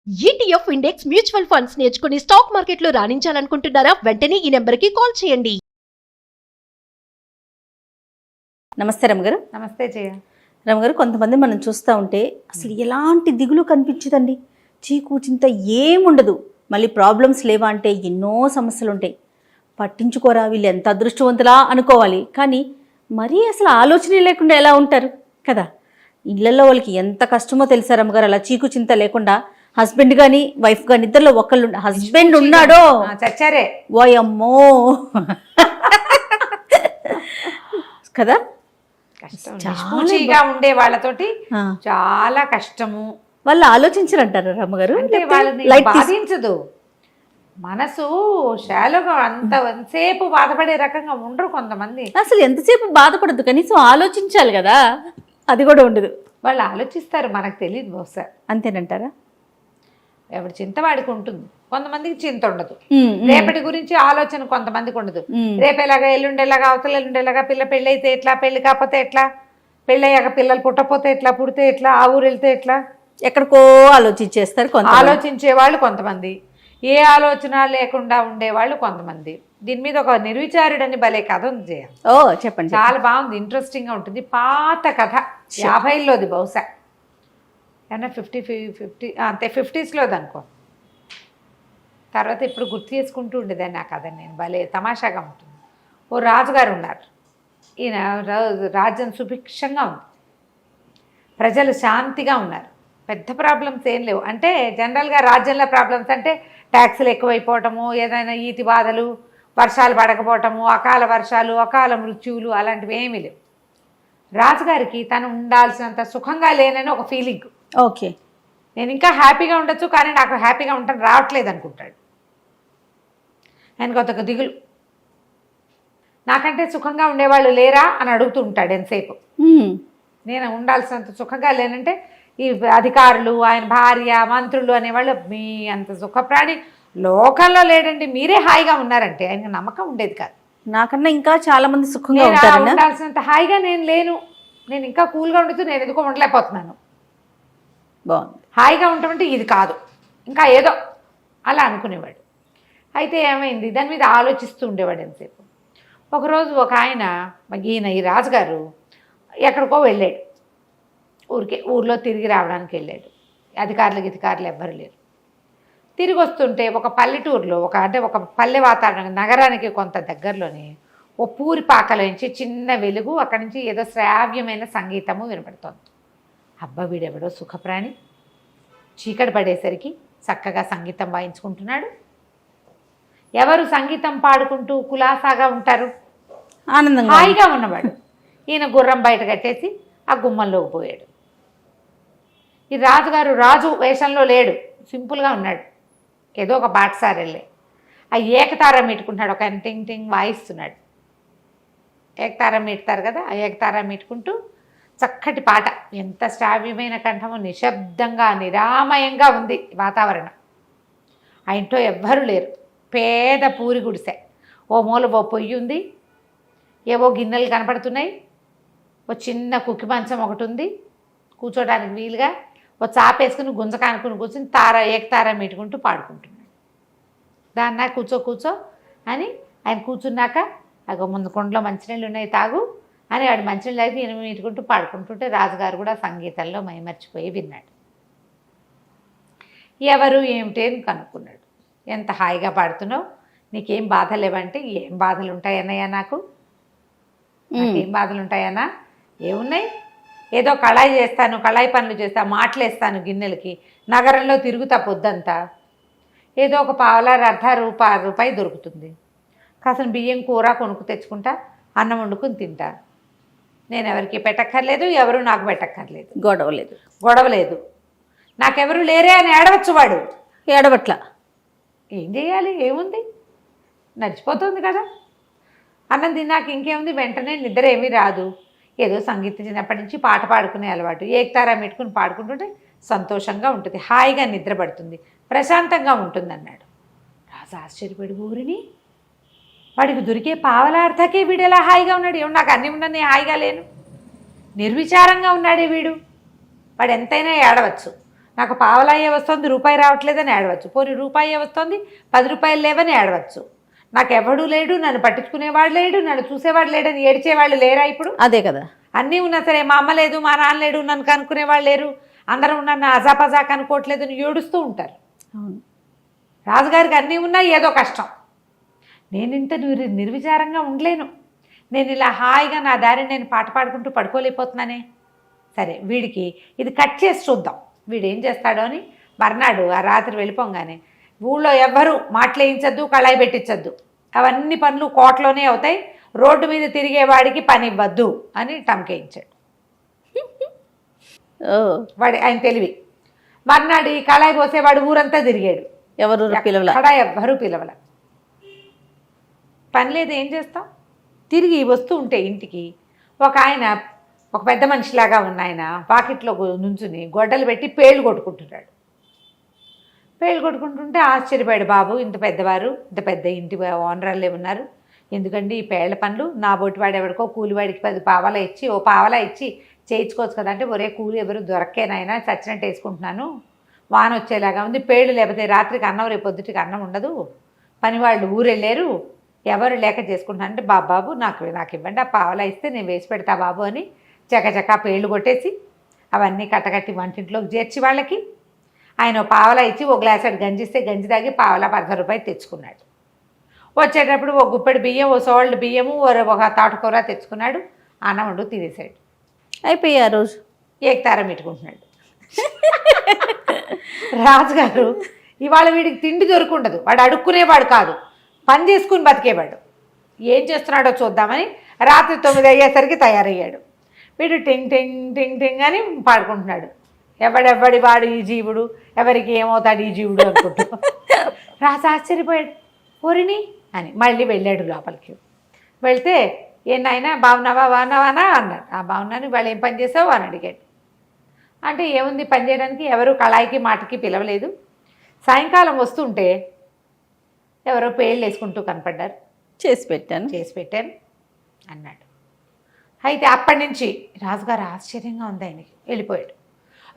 ETF index mutual funds నేర్చుకుని stock మార్కెట్లో రాణించాలనుకుంటున్నారా? వెంటనే ఈ నెంబర్కి కాల్ చేయండి. నమస్తే రమగారు. నమస్తే జయ. రమగారు, కొంతమంది మనం చూస్తూ ఉంటే అసలు ఎలాంటి దిగులు కనిపించదండి. చీకు చింత ఏముండదు. మళ్ళీ ప్రాబ్లమ్స్ లేవా అంటే ఎన్నో సమస్యలు ఉంటాయి. పట్టించుకోరా, వీళ్ళు ఎంత అదృష్టవంతులా అనుకోవాలి. కానీ మరీ అసలు ఆలోచనే లేకుండా ఎలా ఉంటారు కదా. ఇళ్లలో వాళ్ళకి ఎంత కష్టమో తెలుసా రమగారు. అలా చీకు చింత లేకుండా హస్బెండ్ కానీ వైఫ్ కానీ ఇద్దరిలో ఒకళ్ళు హస్బెండ్ ఉన్నాడో చచ్చారే ఓయమ్మో కదా. నిష్పూచిగా ఉండే వాళ్ళతోటి చాలా కష్టము. వాళ్ళు ఆలోచించరంటారు రమ్మగారు. అంటే వాళ్ళని బాధించదు మనసు. శాలోగా ఎంతసేపు బాధపడే రకంగా ఉండరు కొంతమంది. అసలు ఎంతసేపు బాధపడదు, కనీసం ఆలోచించాలి కదా. అది కూడా ఉండదు. వాళ్ళు ఆలోచిస్తారు, మనకు తెలియదు బహుశా. అంతేనంటారా? ఎవరి చింత వాడికి ఉంటుంది, కొంతమందికి చింత ఉండదు. రేపటి గురించి ఆలోచన కొంతమందికి ఉండదు. రేపు ఎలాగా, ఎల్లుండేలాగా, అవతల ఎల్లుండేలాగా, పిల్ల పెళ్ళి అయితే ఎట్లా, పెళ్లి కాకపోతే ఎట్లా, పెళ్ళయ్యాక పిల్లలు పుట్టపోతే ఎట్లా, పుడితే ఎట్లా, ఆ ఊరు వెళ్తే ఎట్లా, ఎక్కడికో ఆలోచించేస్తారు. ఆలోచించే వాళ్ళు కొంతమంది, ఏ ఆలోచన లేకుండా ఉండేవాళ్ళు కొంతమంది. దీని మీద ఒక నిర్విచారుడని భలే కథ ఉంది జయ. చెప్పండి. చాలా బాగుంది, ఇంట్రెస్టింగ్గా ఉంటుంది. పాత కథ, 50లోది బహుశా, ఏమన్నా 50 అంతే 50స్లోది అనుకో. తర్వాత ఇప్పుడు గుర్తు చేసుకుంటూ ఉండేదాన్ని ఆ కథ నేను. భలే తమాషాగా ఉంటుంది. ఓ రాజుగారు ఉన్నారు. ఈయన రాజ్యం సుభిక్షంగా ఉంది, ప్రజలు శాంతిగా ఉన్నారు, పెద్ద ప్రాబ్లమ్స్ ఏం లేవు. అంటే జనరల్గా రాజ్యంలో ప్రాబ్లమ్స్ అంటే ట్యాక్సులు ఎక్కువైపోవటము, ఏదైనా ఈతి బాధలు, వర్షాలు పడకపోవటము, అకాల వర్షాలు, అకాల మృత్యువులు, అలాంటివి ఏమీ లేవు. రాజుగారికి తను ఉండాల్సినంత సుఖంగా లేనని ఒక ఫీలింగ్. ఓకే, నేను ఇంకా హ్యాపీగా ఉండొచ్చు, కానీ నాకు హ్యాపీగా ఉండటం రావట్లేదు అనుకుంటాడు. ఆయనకు ఒక దిగులు, నాకంటే సుఖంగా ఉండేవాళ్ళు లేరా అని అడుగుతూ ఉంటాడు ఎంతసేపు. నేను ఉండాల్సినంత సుఖంగా లేనంటే ఈ అధికారులు, ఆయన భార్య, మంత్రులు అనేవాళ్ళు మీ అంత సుఖప్రాణి లోకంలో లేడండి, మీరే హాయిగా ఉన్నారంటే ఆయనకు నమ్మకం ఉండేది కాదు. నాకన్నా ఇంకా చాలా మంది సుఖంగా ఉంటారు. ఉండాల్సినంత హాయిగా నేను లేను, నేను ఇంకా కూల్గా ఉండుతూ నేను ఎందుకో ఉండలేకపోతున్నాను. బాగుంది. హాయిగా ఉండటమంటే ఇది కాదు, ఇంకా ఏదో అలా అనుకునేవాడు. అయితే ఏమైంది, దాని మీద ఆలోచిస్తూ ఉండేవాడు ఎంతసేపు. ఒకరోజు ఒక ఆయన, ఈయన ఈ రాజుగారు ఎక్కడికో వెళ్ళాడు, ఊర్లో తిరిగి రావడానికి వెళ్ళాడు. అధికారులు ఎవ్వరు లేరు. తిరిగి వస్తుంటే ఒక పల్లెటూరులో ఒక పల్లె వాతావరణం, నగరానికి కొంత దగ్గరలోనే ఓ పూరి పాకలోంచి చిన్న వెలుగు, అక్కడి నుంచి ఏదో శ్రావ్యమైన సంగీతము వినపడుతోంది. అబ్బా, వీడెవడో సుఖప్రాణి, చీకటి పడేసరికి చక్కగా సంగీతం వాయించుకుంటున్నాడు. ఎవరు సంగీతం పాడుకుంటూ కులాసాగా ఉంటారు, ఆనందంగా హాయిగా ఉన్నవాడు. ఈయన గుర్రం బయట కట్టేసి ఆ గుమ్మంలోకి పోయాడు. ఈ రాజుగారు రాజు వేషంలో లేడు, సింపుల్గా ఉన్నాడు. ఏదో ఒక బాటసారి వెళ్ళే ఆ ఏకతార మీటుకుంటున్నాడు. ఒక ఆయన టింగ్ టింగ్ వాయిస్తున్నాడు. ఏకతార మీటుతారు కదా, ఆ ఏకతార మీటుకుంటూ చక్కటి పాట, ఎంత శ్రావ్యమైన కంఠము, నిశ్శబ్దంగా నిరామయంగా ఉంది వాతావరణం. ఆ ఇంట్లో ఎవ్వరూ లేరు, పేద పూరి గుడిసె. ఓ మూల ఓ పొయ్యి ఉంది, ఏవో గిన్నెలు కనపడుతున్నాయి, ఓ చిన్న కుక్కి మంచం ఒకటి ఉంది కూర్చోడానికి వీలుగా. ఓ చాపేసుకుని గుంజకానుకుని కూర్చుని ఏకతార మీటుకుంటూ పాడుకుంటున్నాడు. దాన్న కూర్చో అని ఆయన కూర్చున్నాక, అగో ముందు కొండలో మంచినీళ్ళు ఉన్నాయి తాగు అని వాడు మంచినీళ్ళు అయితే ఈయన మీటుకుంటూ పాడుకుంటుంటే రాజుగారు కూడా సంగీతంలో మైమర్చిపోయి విన్నాడు. ఎవరు ఏమిటి అని కనుక్కున్నాడు. ఎంత హాయిగా పాడుతున్నావు, నీకేం బాధలు లేవంటే, ఏం బాధలు ఉంటాయన్నయ్యా, నాకేం బాధలు ఉంటాయన్నా, ఏమున్నాయి, ఏదో కళాయి పనులు చేస్తా, మాటలేస్తాను గిన్నెలకి, నగరంలో తిరుగుతా పొద్దంతా, ఏదో ఒక పావలా అర్ధ రూపాయి దొరుకుతుంది, కాసిన బియ్యం కూర కొనుక్కు తెచ్చుకుంటా, అన్నం వండుకుని తింటా, నేను ఎవరికి పెట్టక్కర్లేదు, ఎవరు నాకు పెట్టక్కర్లేదు, గొడవ లేదు, నాకెవరు లేరే అని ఏడవచ్చు. వాడు ఏడవట్ల, ఏం చేయాలి, ఏముంది, నడిచిపోతుంది కదా. అన్నం తిన్నాక ఇంకేముంది, వెంటనే నిద్ర ఏమీ రాదు. ఏదో సంగీతం చిన్నప్పటి నుంచి పాట పాడుకునే అలవాటు, ఏకతారా పెట్టుకుని పాడుకుంటుంటే సంతోషంగా ఉంటుంది, హాయిగా నిద్ర పడుతుంది, ప్రశాంతంగా ఉంటుంది అన్నాడు. రాజు ఆశ్చర్యపడి, ఊరిని వాడికి దొరికే పావలార్థకే వీడు ఎలా హాయిగా ఉన్నాడు, ఏమో నాకు అన్నీ ఉన్నా నేను హాయిగా లేను, నిర్విచారంగా ఉన్నాడే వీడు, వాడు ఎంతైనా ఏడవచ్చు, నాకు పావలాయే వస్తుంది, రూపాయి రావట్లేదని ఏడవచ్చు. పోనీ రూపాయే వస్తుంది, 10 రూపాయలు లేవని ఏడవచ్చు. నాకు ఎవడూ లేడు, నన్ను పట్టించుకునేవాడు లేడు, నన్ను చూసేవాడు లేడని ఏడ్చేవాళ్ళు లేరా ఇప్పుడు? అదే కదా. అన్నీ ఉన్నా సరే మా అమ్మ లేదు, మా నాన్న లేడు, నన్ను కనుక్కునేవాళ్ళు లేరు, అందరూ నన్ను అజాపజా కనుక్కోవట్లేదు అని ఏడుస్తూ ఉంటారు. అవును. రాజుగారికి అన్నీ ఉన్నా ఏదో కష్టం. నేను ఇంత నిర్విచారంగా ఉండలేను. నేను ఇలా హాయిగా నా దారిని నేను పాట పాడుకుంటూ పడుకోలేకపోతున్నానే. సరే వీడికి ఇది కట్ చేసి చూద్దాం, వీడు ఏం చేస్తాడో అని. మర్నాడు ఆ రాత్రి వెళ్ళిపోగానే ఊళ్ళో ఎవ్వరూ మాటలేయించద్దు, కళాయి పెట్టించద్దు, అవన్నీ పనులు కోటలోనే అవుతాయి, రోడ్డు మీద తిరిగేవాడికి పని ఇవ్వద్దు అని టంకేయించాడు. వాడి ఆయన తెలివి. మర్నాడు ఈ కళాయి పోసేవాడు ఊరంతా తిరిగాడు, ఎవరు పిలవల, కళాయి ఎవ్వరూ పిలవల. పని లేదు, ఏం చేస్తాం? తిరిగి వస్తూ ఉంటే ఇంటికి ఒక ఆయన, ఒక పెద్ద మనిషిలాగా ఉన్న ఆయన వాకిట్లో నుంచుని గొడ్డలు పెట్టి పేళ్ళు కొట్టుకుంటున్నాడు. పేళ్ళు కొట్టుకుంటుంటే ఆశ్చర్యపోయాడు. బాబు, ఇంత పెద్దవారు, ఇంత పెద్ద ఇంటి ఓనర్లే ఉన్నారు, ఎందుకండి ఈ పేళ్ల పనులు? నా బొట్టివాడు ఎవరికో కూలివాడికి 10 పావలా ఇచ్చి, ఓ పావలా ఇచ్చి చేయించుకోవచ్చు కదా అంటే, ఒరే కూలి ఎవరు దొరక్కేనైనా, చచ్చినట్టు వేసుకుంటున్నాను, వాన వచ్చేలాగా ఉంది, పేళ్ళు లేకపోతే రాత్రికి అన్నం, రేపు పొద్దుటికి అన్నం ఉండదు, పనివాళ్ళు ఊరెళ్ళారు, ఎవరు లేక చేసుకుంటున్నాను అంటే, బాబు నాకు ఇవ్వండి, ఆ పావలా ఇస్తే నేను వేసి పెడతా బాబు అని చకచకా పేళ్ళు కొట్టేసి అవన్నీ కట్టకట్టి వంటింట్లోకి చేర్చి వాళ్ళకి ఆయన పావలా ఇచ్చి ఒక గ్లాసెడ్ గంజిస్తే గంజి తాగి పావలా 10 రూపాయలు తెచ్చుకున్నాడు. వచ్చేటప్పుడు ఒక గుప్పెడు బియ్యం, ఓ సోల్డ్ బియ్యము, ఒక తోటకూర తెచ్చుకున్నాడు. అన్నం వండు తినేసాడు. అయిపోయి ఆ రోజు ఏకతారం పెట్టుకుంటున్నాడు. రాజుగారు ఇవాళ వీడికి తిండి దొరుకుండదు, వాడు అడుక్కునేవాడు కాదు, పని చేసుకుని బతికేవాడు. ఏం చేస్తున్నాడో చూద్దామని రాత్రి 9 అయ్యేసరికి తయారయ్యాడు. వీడు టింగ్ టింగ్ టింగ్ టింగ్ అని పాడుకుంటున్నాడు. ఎవడెవ్వడి వాడు ఈ జీవుడు, ఎవరికి ఏమవుతాడు ఈ జీవుడు అనుకుంటూ. రాజు ఆశ్చర్యపోయాడు. ఓరిని అని మళ్ళీ వెళ్ళాడు లోపలికి. వెళ్తే, నాయనా బాగున్నావా అన్నాడు. బాగున్నాను, వాళ్ళు ఏం పని చేసావు అని అడిగాడు. అంటే ఏముంది పని చేయడానికి, ఎవరు కళాయికి మాటకి పిలవలేదు, సాయంకాలం వస్తుంటే ఎవరో పేళ్ళు వేసుకుంటూ కనపడ్డారు, చేసి పెట్టాను అన్నాడు. అయితే అప్పటి నుంచి రాజుగారు ఆశ్చర్యంగా ఉంది ఆయనకి. వెళ్ళిపోయాడు.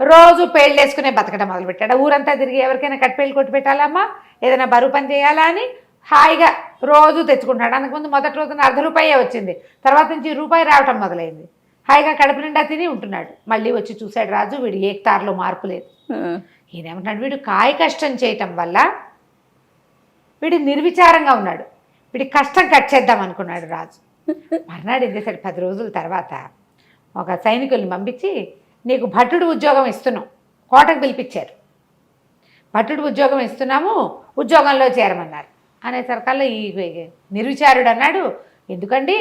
రోజు పేళ్ళు వేసుకునే బతకడం మొదలుపెట్టాడు. ఊరంతా తిరిగి ఎవరికైనా కట్టిపేళ్ళు కొట్టి పెట్టాలమ్మా, ఏదైనా బరువు పని చేయాలా అని హాయిగా రోజు తెచ్చుకుంటాడు. అందుకుముందు మొదటి రోజున 1/2 రూపాయే వచ్చింది, తర్వాత నుంచి రూపాయి రావటం మొదలైంది. హాయిగా కడుపు నిండా తిని ఉంటున్నాడు. మళ్ళీ వచ్చి చూశాడు రాజు, వీడు ఏకతారులో మార్పు లేదు. ఈయనేమంటాడు, వీడు కాయ కష్టం చేయటం వల్ల వీడు నిర్విచారంగా ఉన్నాడు, వీడి కష్టం కట్ చేద్దాం అనుకున్నాడు రాజు. మర్నాడు ఏం చేశాడు, 10 రోజుల తర్వాత ఒక సైనికుల్ని పంపించి, నీకు భటుడు ఉద్యోగం ఇస్తున్నాం, కోటకు పిలిపించారు, భటుడు ఉద్యోగం ఇస్తున్నాము, ఉద్యోగంలో చేరమన్నారు. అనేసరికల్లా ఈ నిర్విచారుడు అన్నాడు, ఎందుకండి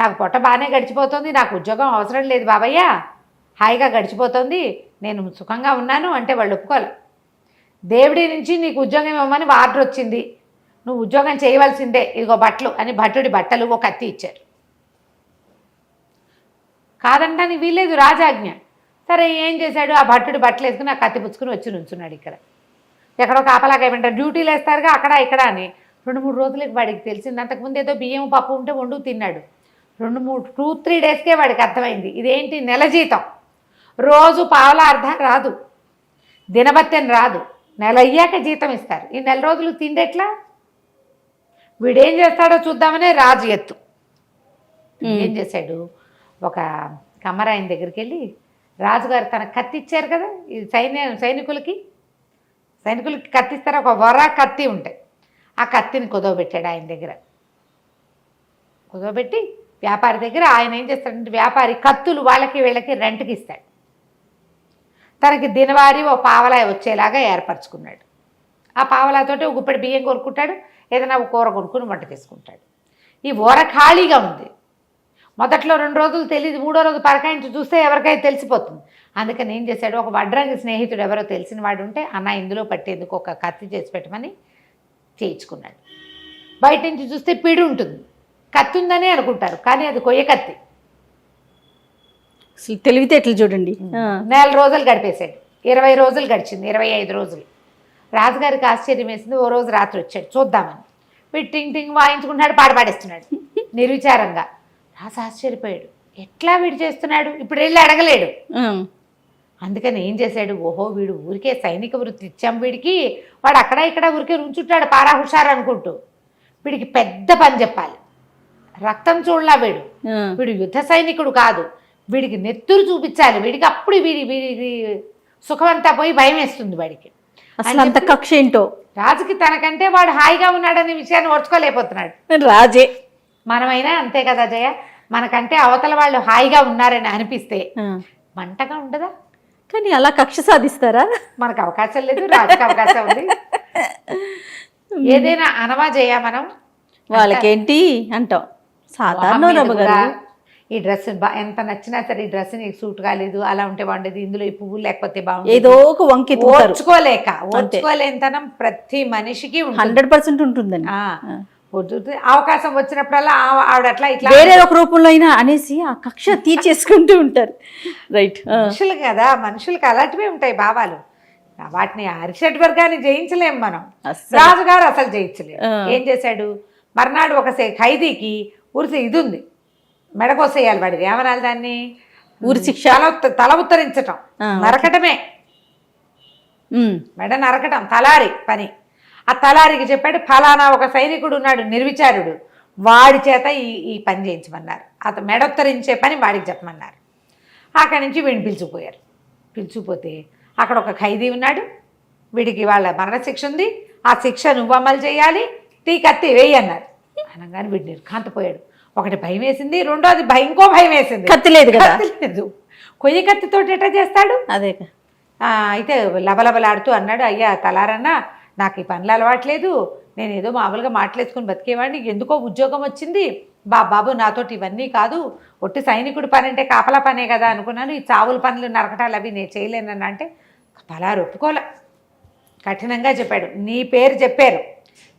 నాకు పొట్ట బాగానే గడిచిపోతుంది, నాకు ఉద్యోగం అవసరం లేదు బాబయ్య, హాయిగా గడిచిపోతుంది, నేను సుఖంగా ఉన్నాను అంటే వాళ్ళు ఒప్పుకోలే. దేవుడి నుంచి నీకు ఉద్యోగం ఇవ్వమని ఆర్డర్ వచ్చింది, నువ్వు ఉద్యోగం చేయవలసిందే, ఇదిగో బట్టలు అని భటుడి బట్టలు ఒక కత్తి ఇచ్చారు. కాదంటానికి వీల్లేదు, రాజాజ్ఞ. సరే ఏం చేశాడు, ఆ భట్టుడు బట్టలు వేసుకుని ఆ కత్తి పుచ్చుకుని వచ్చి నుంచున్నాడు. ఎక్కడో కాపలాగా ఏమంటారు, డ్యూటీలు వేస్తారుగా అక్కడ ఇక్కడ అని. 2-3 రోజులకి వాడికి తెలిసింది. అంతకుముందు ఏదో బియ్యం పప్పు ఉంటే వండు తిన్నాడు. 2-3 డేస్కే వాడికి అర్థమైంది, ఇదేంటి నెల జీతం, రోజు పావలా అర్ధం రాదు, దినబత్తెని రాదు, నెల అయ్యాక జీతం ఇస్తారు, ఈ నెల రోజులు తిండెట్లా? వీడేం చేస్తాడో చూద్దామనే రాజు ఎత్తు. ఏం చేశాడు, ఒక కమ్మరాయన దగ్గరికి వెళ్ళి, రాజుగారు తన కత్తి ఇచ్చారు కదా, ఈ సైనికులకి కత్తిస్తారు, ఒక వర కత్తి ఉంటాయి, ఆ కత్తిని కుదవబెట్టాడు ఆయన దగ్గర. కుదవబెట్టి వ్యాపారి దగ్గర ఆయన ఏం చేస్తాడంటే, వ్యాపారి కత్తులు వాళ్ళకి వీళ్ళకి రెంట్కి ఇస్తాడు. తనకి దినవారీ ఓ పావలా వచ్చేలాగా ఏర్పరచుకున్నాడు. ఆ పావలాతోటి ఒక గుప్పెడు బియ్యం కొనుక్కుంటాడు, ఏదైనా ఒక కూర కొనుక్కుని వంట చేసుకుంటాడు. ఈ ఊర ఖాళీగా ఉంది. మొదట్లో 2 రోజులు తెలియదు, 3వ రోజు పరకాయించి చూస్తే ఎవరికైనా తెలిసిపోతుంది. అందుకని ఏం చేశాడు, ఒక వడ్రంగి స్నేహితుడు ఎవరో తెలిసిన వాడు ఉంటే, అన్న ఇందులో పట్టేందుకు ఒక కత్తి చేసి పెట్టమని చేయించుకున్నాడు. బయట నుంచి చూస్తే పిడి ఉంటుంది, కత్తి ఉందనే అనుకుంటారు, కానీ అది కొయ్య కత్తి. తెలివితేటలు చూడండి. 4 రోజులు గడిపేశాడు. 20 రోజులు గడిచింది, 25 రోజులు. రాజుగారికి ఆశ్చర్యం వేసింది. ఓ రోజు రాత్రి వచ్చాడు చూద్దామని. వీడు టింగ్ టింగ్ వాయించుకుంటున్నాడు, పాడేస్తున్నాడు నిర్విచారంగా. రాజు ఆశ్చర్యపోయాడు, ఎట్లా వీడు చేస్తున్నాడు, ఇప్పుడు వెళ్ళి అడగలేడు. అందుకని ఏం చేశాడు, ఓహో వీడు ఊరికే సైనిక వృత్తి ఇచ్చాం వీడికి, వాడు అక్కడ ఇక్కడ ఊరికే రుంచుంటాడు పారా హుషారు అనుకుంటూ, వీడికి పెద్ద పని చెప్పాలి. రక్తం చూడలా వీడు యుద్ధ సైనికుడు కాదు, వీడికి నెత్తురు చూపించాలి, వీడికి అప్పుడు వీడి సుఖమంతా పోయి భయం వేస్తుంది వాడికి. అసలు అంత కక్ష ఏంటో రాజుకి తనకంటే వాడు హాయిగా ఉన్నాడనే విషయాన్ని ఓర్చుకోలేకపోతున్నాడు. రాజే. మనమైనా అంతే కదా జయ, మనకంటే అవతల వాళ్ళు హాయిగా ఉన్నారని అనిపిస్తే మంటగా ఉండదా? కానీ అలా కక్ష సాధిస్తారా? మనకు అవకాశం లేదు, రాజుకి అవకాశం ఉంది. ఏదైనా అనవా జయ మనం, వాళ్ళకేంటి అంటాం సాధారణ రమ్మగారు. ఈ డ్రెస్ ఎంత నచ్చినా సరే ఈ డ్రెస్ నీకు సూట్ కాలేదు, అలా ఉంటే బాగుండేది, ఇందులో ఈ పువ్వులు లేకపోతే బాగుంది, ఏదో ఒక వంకి ఓర్చుకోలేనితనం ప్రతి మనిషికి 100% ఉంటుందండి. అవకాశం వచ్చినప్పుడల్లా ఆవిడ అట్లా ఇట్లా వేరే ఒక రూపంలో అయినా అనేసి ఆ కక్ష తీర్చేసుకుంటూ ఉంటారు. రైట్. మనుషులు కదా, మనుషులకి అలాంటివే ఉంటాయి భావాలు. వాటిని అరిషడ్ వర్గాన్ని జయించలేం మనం, రాజుగారు అసలు జయించలేము. ఏం చేశాడు, మర్నాడు ఒక ఖైదీకి ఉరిసి ఇది ఉంది, మెడకోసేయాలి వాడిది, ఏమనాలి దాన్ని, ఊరి శిక్ష, తల ఉత్తరించటం, నరకటమే, మెడ నరకటం తలారి పని. ఆ తలారికి చెప్పాడు, ఫలానా ఒక సైనికుడు ఉన్నాడు నిర్విచారుడు, వాడి చేత ఈ పని చేయించమన్నారు, అతను మెడొత్తరించే పని వాడికి చెప్పమన్నారు. అక్కడి నుంచి వీడిని పిలుచుకుపోయారు. పిలుచుకుపోతే అక్కడ ఒక ఖైదీ ఉన్నాడు, వీడికి వాళ్ళ మరణశిక్ష ఉంది, ఆ శిక్ష నువ్వు అమలు చేయాలి, కత్తి వేయి అన్నారు. అనగానే వీడు నిర్ఘాంతపోయాడు. ఒకటి భయం వేసింది, రెండోది ఇంకో భయం వేసింది, కత్తి లేదు కదా, లేదు, కొయ్య కత్తితో ఎట్లా చేస్తాడు. అదే అయితే లబలబలాడుతూ అన్నాడు, అయ్యా తలారన్నా నాకు ఈ పనులు అలవాట్లేదు, నేను ఏదో మామూలుగా మాటలేసుకుని బతికేవాడిని, ఎందుకో ఉద్యోగం వచ్చింది, బాబు నాతోటి ఇవన్నీ కాదు, ఒట్టి సైనికుడి పని అంటే కాపలా పనే కదా అనుకున్నాను, ఈ చావుల పనులు నరకటాలు అవి నేను చేయలేనన్నా అంటే పలారు ఒప్పుకోలే, కఠినంగా చెప్పాడు. నీ పేరు చెప్పారు,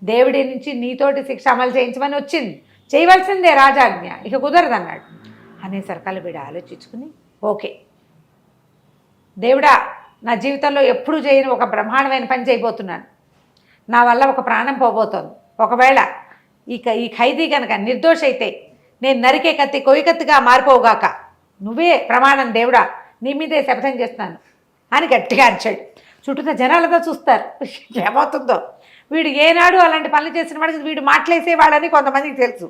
దేవుడి నుంచి నీతోటి శిక్ష అమలు చేయించమని వచ్చింది, చేయవలసిందే రాజాజ్ఞ, ఇక కుదరదన్నాడు. అనేసరికల్లా వీడు ఆలోచించుకుని ఓకే దేవుడా, నా జీవితంలో ఎప్పుడూ చేయని ఒక బ్రహ్మాండమైన పని చేయబోతున్నాను, నా వల్ల ఒక ప్రాణం పోబోతోంది, ఒకవేళ ఈ ఖైదీ కనుక నిర్దోష అయితే నేను నరికే కత్తి కొయ్య కత్తిగా మారిపోవుగాక, నువ్వే ప్రమాణం దేవుడా, నీ మీదే శపథం చేస్తున్నాను అని గట్టిగా అరిచాడు. చుట్టూ జనాలతో చూస్తారు ఏమవుతుందో. వీడు ఏనాడు అలాంటి పనులు చేసిన వాడికి వీడు మాటలేసేవాడని కొంతమందికి తెలుసు,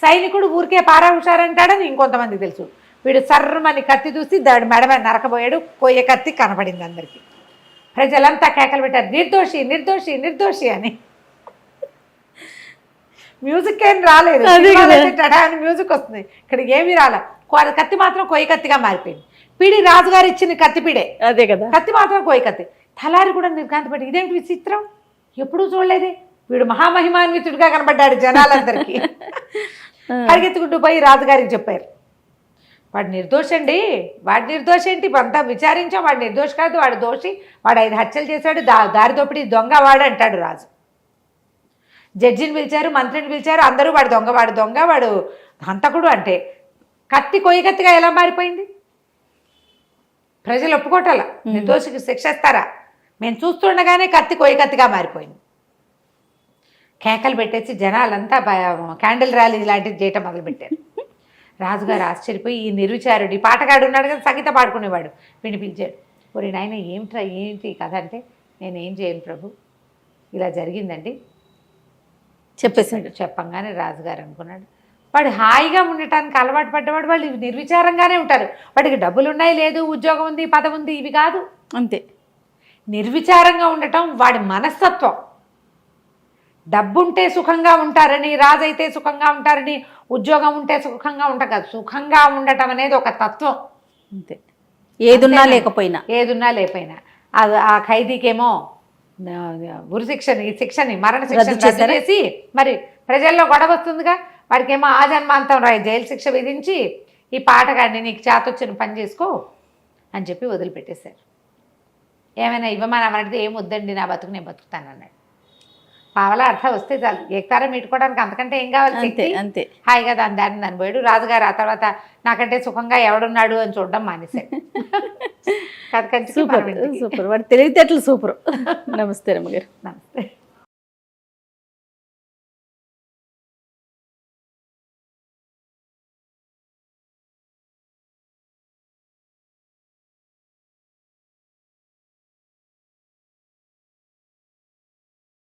సైనికుడు ఊరికే పారా హుషారంటాడని ఇంకొంతమందికి తెలుసు. వీడు సర్రమని కత్తి చూసి దాడి మెడమ నరకబోయాడు, కొయ్య కత్తి కనపడింది అందరికీ. ప్రజలంతా కేకలు పెట్టారు, నిర్దోషి నిర్దోషి నిర్దోషి అని. మ్యూజిక్ ఏం రాలేదు, మ్యూజిక్ వస్తుంది, ఇక్కడ ఏమీ రాలే, కత్తి మాత్రం కొయ్య కత్తిగా మారిపోయింది. పిడి రాజుగారు ఇచ్చిన కత్తి పిడే, అదే కదా, కత్తి మాత్రం కొయ్య కత్తి. తలారి కూడా నిర్ఘాంతపడి ఇదేంటి విచిత్రం, ఎప్పుడూ చూడలేదే, వీడు మహామహిమాన్వితుడిగా కనబడ్డాడు జనాలందరికీ. పరిగెత్తుకుంటూ పోయి రాజుగారికి చెప్పారు, వాడు నిర్దోషండి, వాడు నిర్దోషేంటి, అంతా విచారించాం, వాడు నిర్దోష కాదు, వాడు దోషి, వాడు 5 హత్యలు చేశాడు, దారి దోపిడి దొంగ వాడు అంటాడు రాజు. జడ్జిని పిలిచారు, మంత్రిని పిలిచారు, అందరూ వాడు దొంగ వాడు హంతకుడు అంటే కత్తి కొయ్య కత్తిగా ఎలా మారిపోయింది? ప్రజలు ఒప్పుకోటాల, నిర్దోషికి శిక్షిస్తారా? మేము చూస్తుండగానే కత్తి కొయ్య కత్తిగా మారిపోయింది. కేకలు పెట్టేసి జనాలంతా క్యాండిల్ ర్యాలీ లాంటిది చేయటం మొదలుపెట్టారు. రాజుగారు ఆశ్చర్యపోయి, ఈ నిర్విచారుడు, ఈ పాటగాడు ఉన్నాడు కదా సంగీత పాడుకునేవాడు, వీడిని పిలిచాడు. ఒరే నాయన ఏంటి కథ అంటే, నేనేం చేయను ప్రభు, ఇలా జరిగిందండి చెప్పేశాడు. చెప్పంగానే రాజుగారు అనుకున్నాడు, వాడు హాయిగా ఉండటానికి అలవాటు పడ్డవాడు, వాళ్ళు నిర్విచారంగానే ఉంటారు, వాడికి డబ్బులు ఉన్నాయి, లేదు ఉద్యోగం ఉంది, పదవి ఉంది, ఇవి కాదు, అంతే. నిర్విచారంగా ఉండటం వాడి మనస్తత్వం. డబ్బుంటే సుఖంగా ఉంటారని, రాజైతే సుఖంగా ఉంటారని, ఉద్యోగం ఉంటే సుఖంగా ఉంటారు కదా, సుఖంగా ఉండటం అనేది ఒక తత్వం, అంతే. ఏదున్నా లేకపోయినా ఆ ఖైదీకేమో ఉరి శిక్షని మరణ శిక్ష చేసి మరి ప్రజల్లో గొడవ వస్తుందిగా, వాడికేమో ఆజన్మాంతం జైలు శిక్ష విధించి ఈ పాటగాడిని నీకు చేతొచ్చిన పని చేసుకో అని చెప్పి వదిలిపెట్టేశారు. ఏమైనా ఇవ్వమని అడిగితే ఏం వద్దండి, నా బతుకు నేను బతుకుతాను అన్నాడు. పావలా అర్థం వస్తే చాలు, ఏకతారం మీటుకోవడానికి అంతకంటే ఏం కావాలి, అంతే. హాయిగా దాన్ని పోయాడు. రాజుగారు ఆ తర్వాత నాకంటే సుఖంగా ఎవడున్నాడు అని చూడడం మానేశాడు. సూపర్, వాడి తెలివితేటలు సూపర్. నమస్తే రమ్మగారు. నమస్తే.